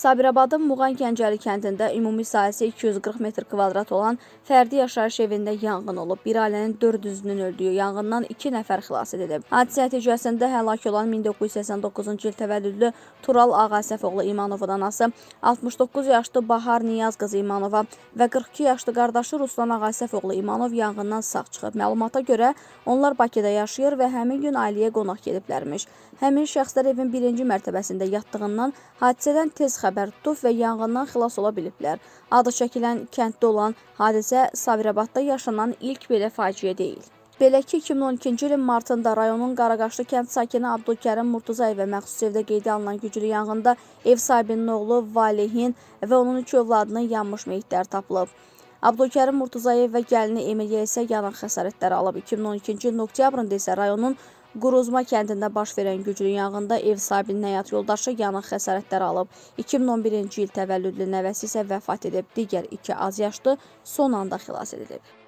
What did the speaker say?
Sabirabadın Muğan Gəncəli kəndində ümumi sahəsi 240 metr kvadrat olan fərdi yaşayış evində yanğın olub. Bir ailənin 4 üzvünün öldüyü yanğından 2 nəfər xilas edilib. Hadisə nəticəsində həlak olan 1989-cu il təvəllüdlü Tural Ağasəfoğlu İmanovun anası 69 yaşlı Bahar Niyaz qızı İmanova və 42 yaşlı qardaşı Ruslan Ağasəfoğlu İmanov yanğından sağ çıxıb. Məlumata görə onlar Bakıda yaşayır və həmin gün ailəyə qonaq gediblərmiş. Həmin şəxslər evin birinci mərtəbəsində yatdığından hadisədən tez xəbər tutub və yanğından xilas ola biliblər. Adı çəkilən kənddə olan hadisə Sabirabadda yaşanan ilk belə faciə deyil. Belə ki, 2012-ci ilin martında rayonun Qaraqaşlı kənd sakini Abdülkərim Murtuzayevə məxsus evdə qeydə alınan güclü yanğında ev sahibinin oğlu Valihin və onun 2 övladının yanmış meyitləri tapılıb. Abdülkərim Murtuzayev və gəlini Emiliyə isə yanıq xəsarətləri alıb. 2012-ci ilin oktyabrında isə rayonun Quruzma kəndində baş verən güclü yanğında ev sahibinin həyat yoldaşı yanıq xəsarətləri alıb. 2011-ci il təvəllüdlü nəvəsi isə vəfat edib. Digər 2 az yaşlı son anda xilas edilib.